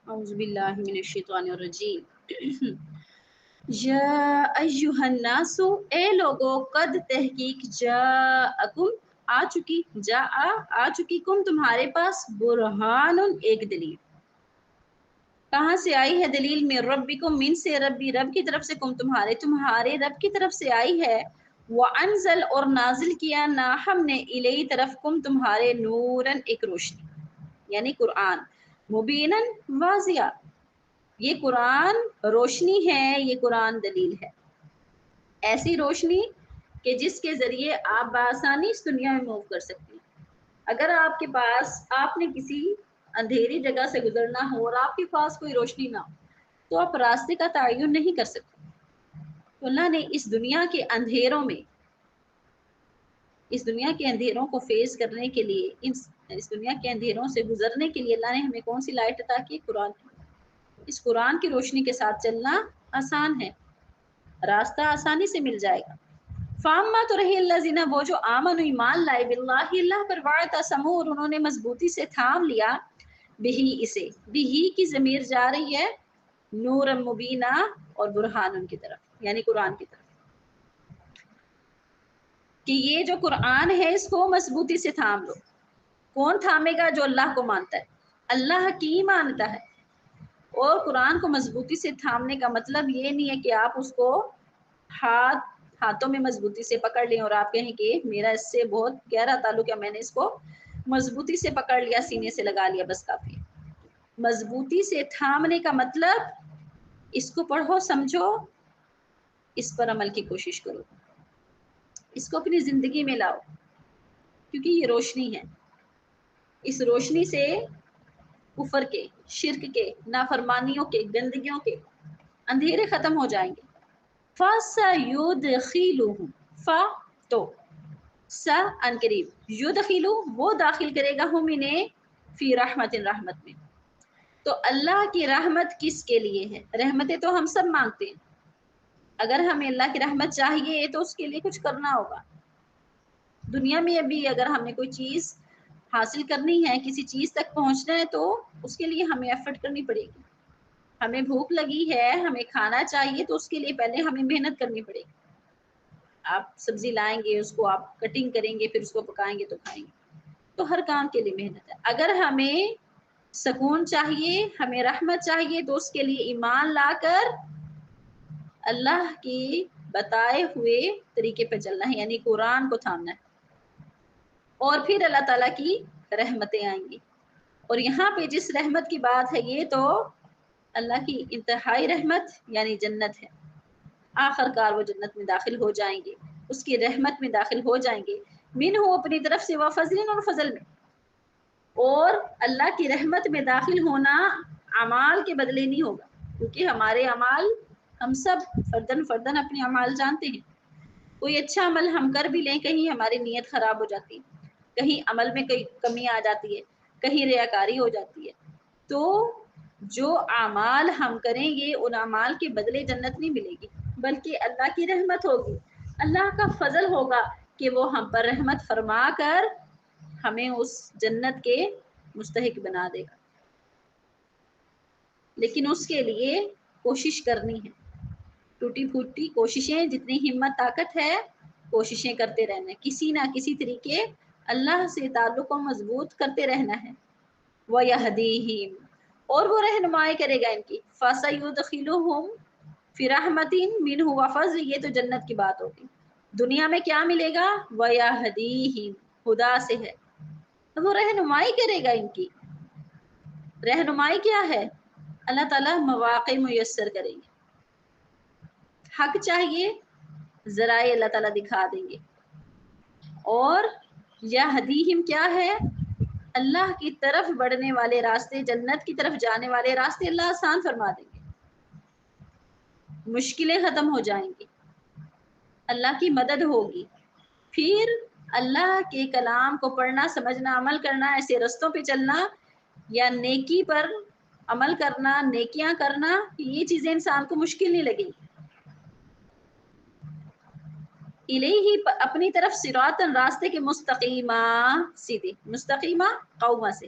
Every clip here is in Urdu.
اعوذ باللہ من الشیطان الرجیم یا ایہا الناس، اے لوگو، قد تحقیق جاءکم آ چکی کم تمہارے پاس برہان ایک دلیل۔ کہاں سے آئی ہے دلیل؟ میں ربکم، من سے ربی، رب کی طرف سے، کم تمہارے رب کی طرف سے آئی ہے۔ وانزل، اور نازل کیا نا ہم نے، الی طرف کم تمہارے، نورن ایک روشنی، یعنی قرآن، مبینن واضح، یہ قرآن روشنی ہے، یہ قرآن دلیل ہے، ایسی روشنی کہ جس کے ذریعے آپ بآسانی اس دنیا میں موو کر سکتے ہیں۔ اگر آپ کے پاس، آپ نے کسی اندھیری جگہ سے گزرنا ہو اور آپ کے پاس کوئی روشنی نہ ہو تو آپ راستے کا تعین نہیں کر سکتے۔ تو اللہ نے اس دنیا کے اندھیروں میں، اس دنیا کے اندھیروں کو فیس کرنے کے لیے، اس دنیا کے اندھیروں سے گزرنے کے لیے اللہ نے ہمیں کون سی لائٹ عطا کی؟ قرآن کی۔ اس قرآن کی روشنی کے ساتھ چلنا آسان ہے، راستہ آسانی سے مل جائے گا۔ فاما تو رہی اللہ زینا، وہ جو آمن ایمان لائے، باللہ، اللہ پر، واعتصموا، اور انہوں نے مضبوطی سے تھام لیا، بہی، اسے، بہی کی ضمیر جا رہی ہے نور مبینہ اور برہان کی طرف، یعنی قرآن کی طرف، کہ یہ جو قرآن ہے اس کو مضبوطی سے تھام لو۔ کون تھامے گا؟ جو اللہ کو مانتا ہے، اللہ کی مانتا ہے۔ اور قرآن کو مضبوطی سے تھامنے کا مطلب یہ نہیں ہے کہ آپ اس کو ہاتھوں میں مضبوطی سے پکڑ لیں اور آپ کہیں کہ میرا اس سے بہت گہرا تعلق ہے، میں نے اس کو مضبوطی سے پکڑ لیا، سینے سے لگا لیا، بس کافی ہے۔ مضبوطی سے تھامنے کا مطلب اس کو پڑھو، سمجھو، اس پر عمل کی کوشش کرو، اس کو اپنی زندگی میں لاؤ، کیونکہ یہ روشنی ہے۔ اس روشنی سے کفر کے، شرک کے، نافرمانیوں کے، گندگیوں کے اندھیرے ختم ہو جائیں گے۔ فَسَيُدْخِلُهُمْ، فا تو، سا ان قریب، یدخلو وہ داخل کرے گا، ہم انہیں، فی رحمت، رحمت میں۔ تو اللہ کی رحمت کس کے لیے ہے؟ رحمتیں تو ہم سب مانگتے ہیں، اگر ہمیں اللہ کی رحمت چاہیے تو اس کے لیے کچھ کرنا ہوگا۔ دنیا میں ابھی اگر ہم نے کوئی چیز حاصل کرنی ہے، کسی چیز تک پہنچنا ہے، تو اس کے لیے ہمیں ایفرٹ کرنی پڑے گی۔ ہمیں بھوک لگی ہے، ہمیں کھانا چاہیے، تو اس کے لیے پہلے ہمیں محنت کرنی پڑے گی۔ آپ سبزی لائیں گے، اس کو آپ کٹنگ کریں گے، پھر اس کو پکائیں گے تو کھائیں گے، تو ہر کام کے لیے محنت ہے۔ اگر ہمیں سکون چاہیے، ہمیں رحمت چاہیے، تو اس کے لیے ایمان لا کر اللہ کی بتائے ہوئے طریقے پہ چلنا ہے، یعنی قرآن کو تھامنا ہے، اور پھر اللہ تعالیٰ کی رحمتیں آئیں گی۔ اور یہاں پہ جس رحمت کی بات ہے، یہ تو اللہ کی انتہائی رحمت یعنی جنت ہے۔ آخر کار وہ جنت میں داخل ہو جائیں گے، اس کی رحمت میں داخل ہو جائیں گے، منہ اپنی طرف سے، وفضل، اور فضل میں۔ اور اللہ کی رحمت میں داخل ہونا اعمال کے بدلے نہیں ہوگا، کیونکہ ہمارے اعمال، ہم سب فردن اپنے اعمال جانتے ہیں۔ کوئی اچھا عمل ہم کر بھی لیں، کہیں ہماری نیت خراب ہو جاتی ہے، کہیں عمل میں کوئی کمی آ جاتی ہے، کہیں ریاکاری ہو جاتی ہے، تو جو اعمال ہم کریں گے ان اعمال کے بدلے جنت نہیں ملے گی، بلکہ اللہ کی رحمت ہوگی، اللہ کا فضل ہوگا کہ وہ ہم پر رحمت فرما کر ہمیں اس جنت کے مستحق بنا دے گا۔ لیکن اس کے لیے کوشش کرنی ہے، ٹوٹی پھوٹی کوششیں، جتنی ہمت طاقت ہے کوششیں کرتے رہنا ہے، کسی نہ کسی طریقے اللہ سے تعلق کو مضبوط کرتے رہنا ہے۔ وَيَهْدِيهِمْ، اور وہ رہنمائی کرے گا ان کی، فَسَيُدْخِلُهُمْ فِي رَحْمَةٍ مِّنْهُ وَفَضْلٍ، یہ تو جنت کی بات ہوگی۔ دنیا میں کیا ملے گا؟ وَيَهْدِيهِمْ، خدا سے ہے، وہ رہنمائی کرے گا ان کی۔ رہنمائی کیا ہے؟ اللہ تعالیٰ مواقع میسر کریں گے، حق چاہیے، ذرائع اللہ تعالیٰ دکھا دیں گے، اور یہدیہم کیا ہے؟ اللہ کی طرف بڑھنے والے راستے، جنت کی طرف جانے والے راستے اللہ آسان فرما دیں گے، مشکلیں ختم ہو جائیں گی، اللہ کی مدد ہوگی۔ پھر اللہ کے کلام کو پڑھنا، سمجھنا، عمل کرنا، ایسے رستوں پہ چلنا، یا نیکی پر عمل کرنا، نیکیاں کرنا، یہ چیزیں انسان کو مشکل نہیں لگیں گی۔ الیہ، اپنی طرف، صراطاً، راستے کے، مستقیمہ، سیدھے، مستقیمہ قوما سے،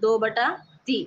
2/3।